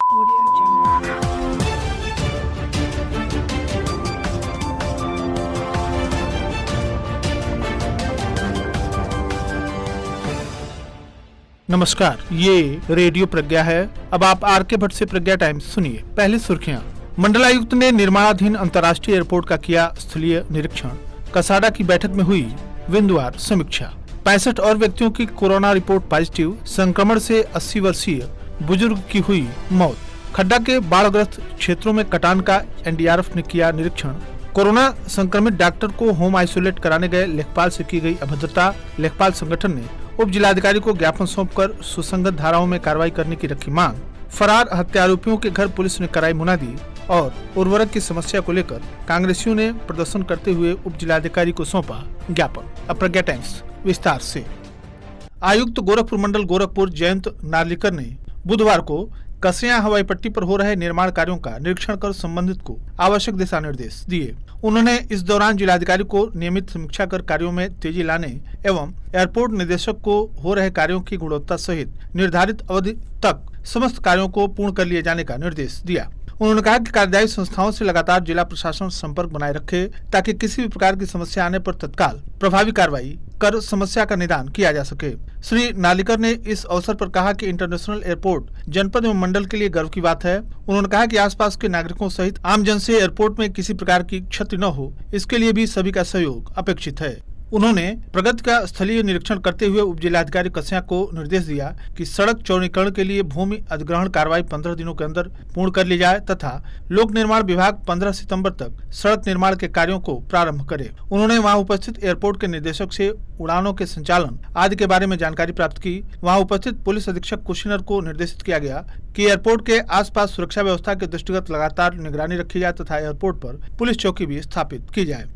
Audio Jungle. नमस्कार, ये radio प्रज्ञा है। अब आप आर के भट्ट से प्रज्ञा टाइम्स सुनिए। पहले सुर्खियां। मंडलायुक्त ने निर्माणाधीन अंतर्राष्ट्रीय एयरपोर्ट का किया स्थलीय निरीक्षण। कसाडा की बैठक में हुई बिंदुवार समीक्षा। 65 और व्यक्तियों की कोरोना रिपोर्ट पॉजिटिव। संक्रमण से 80 वर्षीय बुजुर्ग की हुई मौत। खड्डा के बाढ़ग्रस्त क्षेत्रों में कटान का एनडीआरएफ ने किया निरीक्षण। कोरोना संक्रमित डॉक्टर को होम आइसोलेट कराने गए लेखपाल से की गई अभद्रता। लेखपाल संगठन ने उप जिलाधिकारी को ज्ञापन सौंपकर सुसंगत धाराओं में कार्रवाई करने की रखी मांग। फरार हत्या आरोपियों के घर पुलिस ने कराई मुनादी। और उर्वरक की समस्या को लेकर कांग्रेसियों ने प्रदर्शन करते हुए उप जिलाधिकारी को सौंपा ज्ञापन। अब प्रज्ञा टाइम्स विस्तार से। आयुक्त गोरखपुर मंडल गोरखपुर जयंत नार्लिकर ने बुधवार को कसया हवाई पट्टी पर हो रहे निर्माण कार्यों का निरीक्षण कर संबंधित को आवश्यक दिशा निर्देश दिए। उन्होंने इस दौरान जिलाधिकारी को नियमित समीक्षा कर कार्यों में तेजी लाने एवं एयरपोर्ट निदेशक को हो रहे कार्यों की गुणवत्ता सहित निर्धारित अवधि तक समस्त कार्यों को पूर्ण कर लिए जाने का निर्देश दिया। उन्होंने कहा कि कार्यदायी संस्थाओं से लगातार जिला प्रशासन संपर्क बनाए रखे ताकि किसी भी प्रकार की समस्या आने पर तत्काल प्रभावी कार्रवाई कर समस्या का निदान किया जा सके। श्री नालिकर ने इस अवसर पर कहा कि इंटरनेशनल एयरपोर्ट जनपद एवं मंडल के लिए गर्व की बात है। उन्होंने कहा कि आसपास के नागरिकों सहित आम जन से एयरपोर्ट में किसी प्रकार की क्षति न हो, इसके लिए भी सभी का सहयोग अपेक्षित है। उन्होंने प्रगति का स्थलीय निरीक्षण करते हुए उप जिलाधिकारी कसया को निर्देश दिया कि सड़क चौड़ीकरण के लिए भूमि अधिग्रहण कार्रवाई 15 दिनों के अंदर पूर्ण कर ली जाए तथा लोक निर्माण विभाग 15 सितंबर तक सड़क निर्माण के कार्यों को प्रारंभ करे। उन्होंने वहां उपस्थित एयरपोर्ट के निदेशक से उड़ानों के संचालन आदि के बारे में जानकारी प्राप्त की। वहां उपस्थित पुलिस अधीक्षक कुशीनर को निर्देशित किया गया कि एयरपोर्ट के आसपास सुरक्षा व्यवस्था के दृष्टिगत लगातार निगरानी रखी जाए तथा एयरपोर्ट पर पुलिस चौकी भी स्थापित की जाए।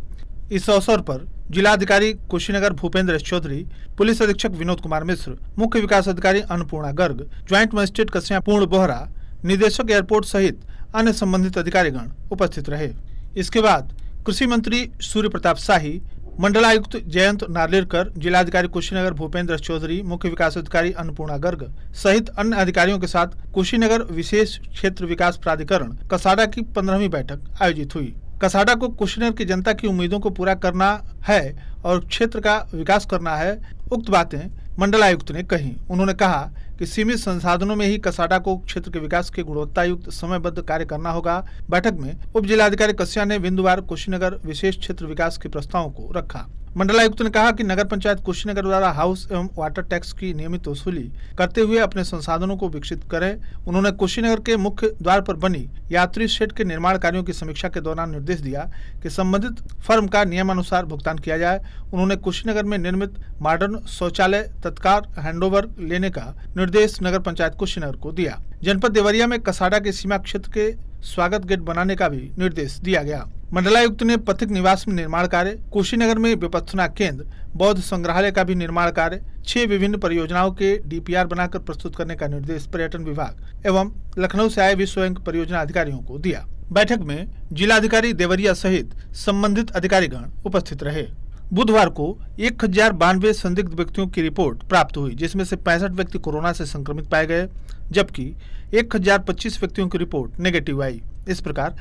इस अवसर पर जिलाधिकारी कुशीनगर भूपेंद्र चौधरी, पुलिस अधीक्षक विनोद कुमार मिश्र, मुख्य विकास अधिकारी अन्नपूर्णा गर्ग, ज्वाइंट मजिस्ट्रेट कसया पूर्ण बोहरा, निदेशक एयरपोर्ट सहित अन्य संबंधित अधिकारीगण उपस्थित रहे। इसके बाद कृषि मंत्री सूर्य प्रताप शाही, मंडलायुक्त जयंत नार्लिकर, जिलाधिकारी कुशीनगर भूपेंद्र चौधरी, मुख्य विकास अधिकारी अन्नपूर्णा गर्ग सहित अन्य अधिकारियों के साथ कुशीनगर विशेष क्षेत्र विकास प्राधिकरण कसाडा की 15वीं बैठक आयोजित हुई। कसाडा को कुशीनगर की जनता की उम्मीदों को पूरा करना है और क्षेत्र का विकास करना है, उक्त बातें मंडलायुक्त ने कही। उन्होंने कहा कि सीमित संसाधनों में ही कसाडा को क्षेत्र के विकास के गुणवत्ता युक्त समयबद्ध कार्य करना होगा। बैठक में उप जिलाधिकारी कसया ने बिंदुवार कुशीनगर विशेष क्षेत्र विकास के प्रस्तावों को रखा। मंडलायुक्त ने कहा कि नगर पंचायत कुशीनगर द्वारा हाउस एवं वाटर टैक्स की नियमित वसूली करते हुए अपने संसाधनों को विकसित करें। उन्होंने कुशीनगर के मुख्य द्वार पर बनी यात्री शेड के निर्माण कार्यों की समीक्षा के दौरान निर्देश दिया कि संबंधित फर्म का नियमानुसार भुगतान किया जाए। उन्होंने कुशीनगर में निर्मित मॉडर्न शौचालय तत्काल हैंडओवर लेने का निर्देश नगर पंचायत कुशीनगर को दिया। जनपद देवरिया में कसाडा के सीमा क्षेत्र के स्वागत गेट बनाने का भी निर्देश दिया गया। मंडलायुक्त ने पथिक निवास में निर्माण कार्य, कुशीनगर में विपत्तना केंद्र, बौद्ध संग्रहालय का भी निर्माण कार्य, 6 विभिन्न परियोजनाओं के डीपीआर बनाकर प्रस्तुत करने का निर्देश पर्यटन विभाग एवं लखनऊ से आए विश्व बैंक परियोजना अधिकारियों को दिया। बैठक में जिलाधिकारी देवरिया सहित संबंधित अधिकारीगण उपस्थित रहे। बुधवार को 1092 संदिग्ध व्यक्तियों की रिपोर्ट प्राप्त हुई, जिसमें से 65 व्यक्ति कोरोना से संक्रमित पाए गए, जबकि 1025 व्यक्तियों की रिपोर्ट नेगेटिव आई। इस प्रकार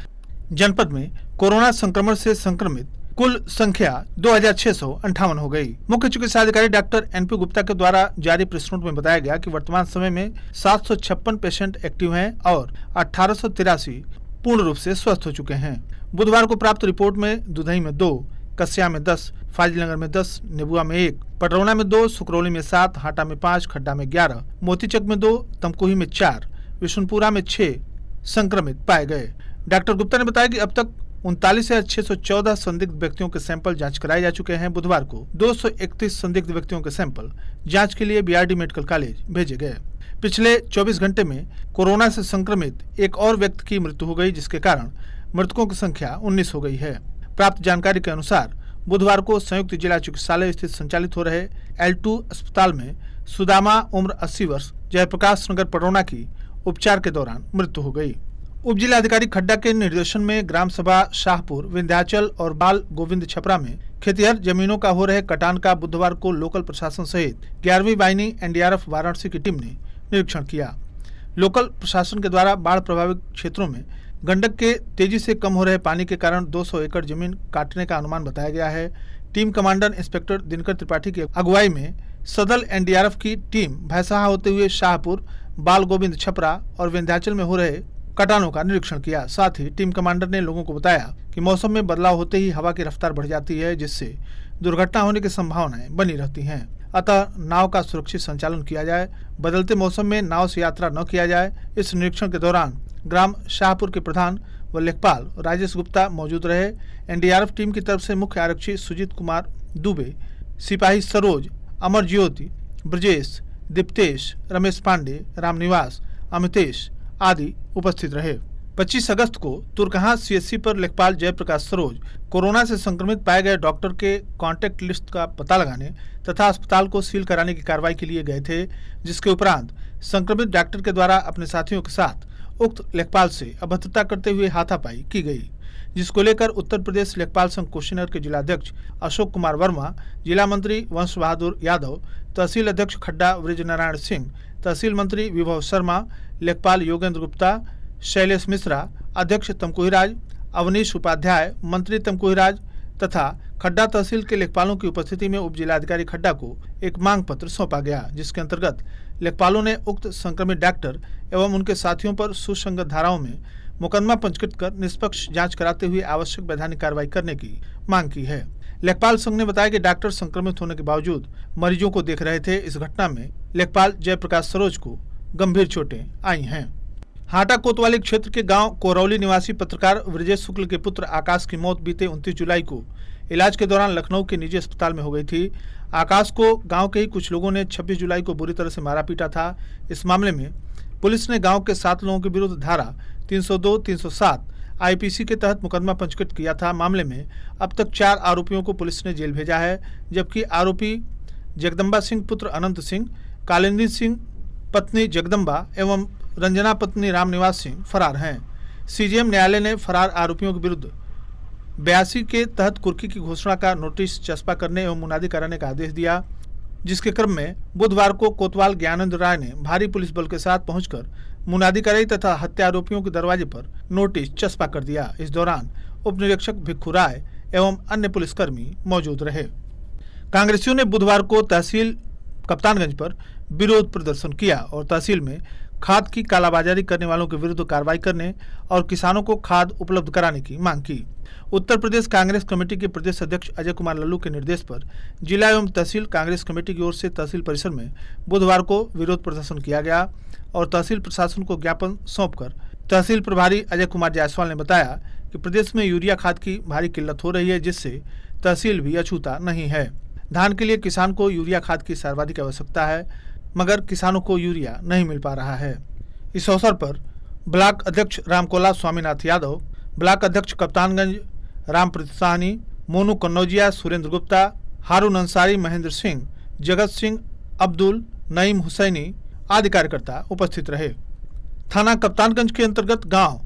जनपद में कोरोना संक्रमण से संक्रमित कुल संख्या 2658 हो गई। मुख्य चिकित्साधिकारी डॉक्टर एनपी गुप्ता के द्वारा जारी प्रेस नोट में बताया गया कि वर्तमान समय में 756 पेशेंट एक्टिव हैं और 1883 पूर्ण रूप से स्वस्थ हो चुके हैं। बुधवार को प्राप्त रिपोर्ट में दुधई में 2, कस्या में 10, फाजिलनगर में 10, नेबुआ में 1, पटरौना में 2, सुकरौली में 7, हाटा में 5, खड्डा में 11, मोतीचक में 2, तमकुही में 4, विशुनपुरा में 6 संक्रमित पाए गए। डॉक्टर गुप्ता ने बताया कि अब तक 39,614 संदिग्ध व्यक्तियों के सैंपल जांच कराए जा चुके हैं। बुधवार को 231 संदिग्ध व्यक्तियों के सैंपल जांच के लिए बीआरडी मेडिकल कॉलेज भेजे गए। पिछले 24 घंटे में कोरोना से संक्रमित एक और व्यक्ति की मृत्यु हो गई, जिसके कारण मृतकों की संख्या 19 हो गई है। प्राप्त जानकारी के अनुसार बुधवार को संयुक्त जिला चिकित्सालय स्थित संचालित हो रहे L2 अस्पताल में सुदामा उम्र 80 वर्ष जयप्रकाश नगर पटरौना की उपचार के दौरान मृत्यु हो गई। उप जिलाधिकारी खड्डा के निर्देशन में ग्राम सभा शाहपुर, विंध्याचल और बाल गोविंद छपरा में खेतिहर जमीनों का हो रहे कटान का बुधवार को लोकल प्रशासन सहित 11वीं वाहिनी एनडीआरएफ वाराणसी की टीम ने निरीक्षण किया। लोकल प्रशासन के द्वारा बाढ़ प्रभावित क्षेत्रों में गंडक के तेजी से कम हो रहे पानी के कारण 200 एकड़ जमीन काटने का अनुमान बताया गया है। Team commander inspector Dinkar Tripathi की अगुवाई में सदल एनडीआरएफ की टीम भैंसहा होते हुए शाहपुर, बाल गोविंद छपरा और विंध्याचल में हो रहे कटानों का निरीक्षण किया। साथ ही टीम कमांडर ने लोगों को बताया कि मौसम में बदलाव होते ही हवा की रफ्तार बढ़ जाती है, जिससे दुर्घटना होने की संभावनाएं बनी रहती हैं। अतः नाव का सुरक्षित संचालन किया जाए, बदलते मौसम में नाव से यात्रा न किया जाए। इस निरीक्षण के दौरान ग्राम शाहपुर के प्रधान व लेखपाल राजेश गुप्ता मौजूद रहे। एनडीआरएफ टीम की तरफ से मुख्य आरक्षी सुजीत कुमार दुबे, सिपाही सरोज, अमर ज्योति, ब्रजेश, दीप्तेश, रमेश पांडे, रामनिवास, अमितेश आदि उपस्थित रहे। 25 अगस्त को तुरकहां सीएचसी पर लेखपाल जयप्रकाश सरोज कोरोना से संक्रमित पाए गए डॉक्टर के कॉन्टैक्ट लिस्ट का पता लगाने तथा अस्पताल को सील कराने की कार्रवाई के लिए गए थे, जिसके उपरांत संक्रमित डॉक्टर के द्वारा अपने साथियों के साथ उक्त लेखपाल से अभद्रता करते हुए हाथापाई की गई, जिसको लेकर उत्तर प्रदेश लेखपाल संघ कुशीनगर के जिलाध्यक्ष अशोक कुमार वर्मा, जिला मंत्री वंश बहादुर यादव, तहसील अध्यक्ष खड्डा ब्रिजनारायण सिंह, तहसील मंत्री विभव शर्मा, लेखपाल योगेंद्र गुप्ता, शैलेश मिश्रा, अध्यक्ष तमकुहीराज, अवनीश उपाध्याय, मंत्री तमकुहीराज तथा खड्डा तहसील के लेखपालों की उपस्थिति में उप जिलाधिकारी खड्डा को एक मांग पत्र सौंपा गया, जिसके अंतर्गत लेखपालों ने उक्त संक्रमित डॉक्टर एवं उनके साथियों पर सुसंगत धाराओं में मुकदमा पंजीकृत कर निष्पक्ष जांच कराते हुए आवश्यक वैधानिक कार्रवाई करने की मांग की है। लेखपाल संघ ने बताया कि डॉक्टर संक्रमित होने के बावजूद मरीजों को देख रहे थे। इस घटना में लेखपाल जयप्रकाश सरोज को गंभीर चोटें आई हैं। हाटा कोतवाली क्षेत्र के गांव कोरौली निवासी पत्रकार ब्रजेश शुक्ल के पुत्र आकाश की मौत बीते 29 जुलाई को इलाज के दौरान लखनऊ के निजी अस्पताल में हो गई थी। आकाश को गांव के ही कुछ लोगों ने 26 जुलाई को बुरी तरह से मारा पीटा था। इस मामले में पुलिस ने गांव के 7 लोगों के विरुद्ध धारा 302, 307 आईपीसी के तहत मुकदमा पंजीकृत किया था। मामले में अब तक 4 आरोपियों को पुलिस ने जेल भेजा है, जबकि आरोपी जगदम्बा सिंह पुत्र अनंत सिंह, कालिंदी सिंह पत्नी जगदम्बा एवं रंजना पत्नी रामनिवास सिंह फरार हैं। सीजेएम न्यायालय ने फरार आरोपियों के विरुद्ध 82 के तहत कुर्की की घोषणा का नोटिस चस्पा करने एवं मुनादी कराने का आदेश दिया, जिसके क्रम में बुधवार को कोतवाल ज्ञानेंद्र राय ने भारी पुलिस बल के साथ पहुंचकर मुनादी कराई तथा हत्या आरोपियों के दरवाजे पर नोटिस चस्पा कर दिया। इस दौरान उप निरीक्षक भिक्खू राय एवं अन्य पुलिसकर्मी मौजूद रहे। कांग्रेसियों ने बुधवार को तहसील कप्तानगंज पर विरोध प्रदर्शन किया और तहसील में खाद की कालाबाजारी करने वालों के विरुद्ध कार्रवाई करने और किसानों को खाद उपलब्ध कराने की मांग की। उत्तर प्रदेश कांग्रेस कमेटी के प्रदेश अध्यक्ष अजय कुमार लल्लू के निर्देश पर जिला एवं तहसील कांग्रेस कमेटी की ओर से तहसील परिसर में बुधवार को विरोध प्रदर्शन किया गया और तहसील प्रशासन को ज्ञापन सौंपकर तहसील प्रभारी अजय कुमार जायसवाल ने बताया कि प्रदेश में यूरिया खाद की भारी किल्लत हो रही है, जिससे तहसील भी अछूता नहीं है। धान के लिए किसान को यूरिया खाद की सर्वाधिक आवश्यकता है, मगर किसानों को यूरिया नहीं मिल पा रहा है। इस अवसर पर ब्लॉक अध्यक्ष रामकोला स्वामीनाथ यादव, ब्लॉक अध्यक्ष कप्तानगंज रामप्रीत साहनी, मोनू कन्नौजिया, सुरेंद्र गुप्ता, हारून अंसारी, महेंद्र सिंह, जगत सिंह, अब्दुल, नईम हुसैनी आदि कार्यकर्ता उपस्थित रहे। थाना कप्तानगंज के अंतर्गत गांव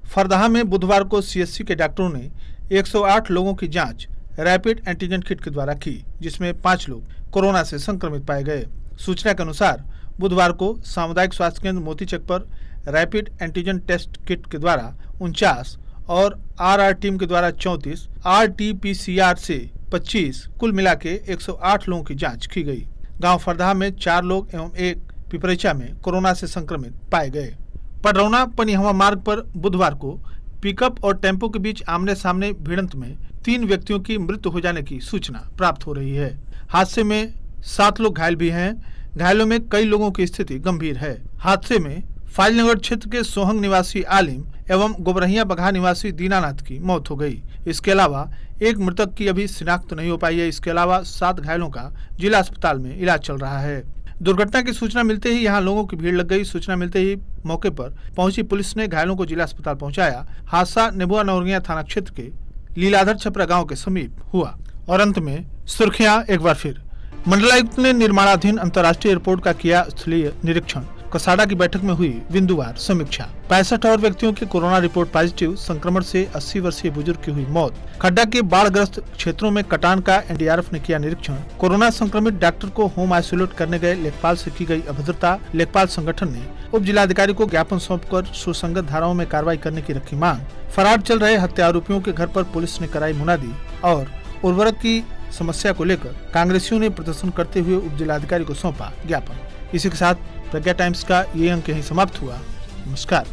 फरदहा में बुधवार को सीएचसी के डॉक्टरों ने 108 लोगों की जांच रैपिड एंटीजन किट के द्वारा की, जिसमें 5 लोग कोरोना से संक्रमित पाए गए। सूचना के अनुसार बुधवार को सामुदायिक स्वास्थ्य केंद्र मोतीचक पर रैपिड एंटीजन टेस्ट किट के द्वारा 49 और आरआर टीम के द्वारा 34, आरटीपीसीआर से 25 कुल मिला के 108 लोगों की जांच की गई। गांव फरदहा में 4 लोग एवं एक पिपरेचा में कोरोना से संक्रमित पाए गए। पडरौना पनिहवा मार्ग पर बुधवार को पिकअप और टेम्पो के बीच आमने सामने भिड़ंत में 3 व्यक्तियों की मृत्यु हो जाने की सूचना प्राप्त हो रही है। हादसे में 7 लोग घायल भी हैं। घायलों में कई लोगों की स्थिति गंभीर है। हादसे में फाइलनगर क्षेत्र के सोहंग निवासी आलिम एवं गोबरहिया बघा निवासी दीनानाथ की मौत हो गई। इसके अलावा एक मृतक की अभी शिनाख्त नहीं हो पाई है। इसके अलावा 7 घायलों का जिला अस्पताल में इलाज चल रहा है। दुर्घटना की सूचना मिलते ही यहां लोगों की भीड़ लग गई। सूचना मिलते ही मौके पर पहुंची पुलिस ने घायलों को जिला अस्पताल पहुंचाया। हादसा नेबुआ नौरंगिया थाना क्षेत्र के लीलाधर छपरा गांव के समीप हुआ। और अंत में सुर्खियां एक बार फिर। मंडलायुक्त ने निर्माणाधीन अंतर्राष्ट्रीय एयरपोर्ट का किया स्थलीय निरीक्षण। कसाड़ा की बैठक में हुई बिंदुवार समीक्षा। 65 और व्यक्तियों की कोरोना रिपोर्ट पॉजिटिव। संक्रमण से 80 वर्षीय बुजुर्ग की हुई मौत। खड्डा के बाढ़ग्रस्त क्षेत्रों में कटान का एनडीआरएफ ने किया निरीक्षण। कोरोना संक्रमित डॉक्टर को होम आइसोलेट करने गए लेखपाल से की गई अभद्रता। लेखपाल संगठन ने उप जिलाधिकारी को ज्ञापन सौंपकर सुसंगत धाराओं में कार्रवाई करने की रखी मांग। फरार चल रहे हत्या आरोपियों के घर पर पुलिस ने कराई मुनादी। और उर्वरक की समस्या को लेकर कांग्रेसियों ने प्रदर्शन करते हुए उप जिलाधिकारी को सौंपा ज्ञापन। इसी के साथ प्रज्ञा टाइम्स का ये अंक यहीं समाप्त हुआ। नमस्कार।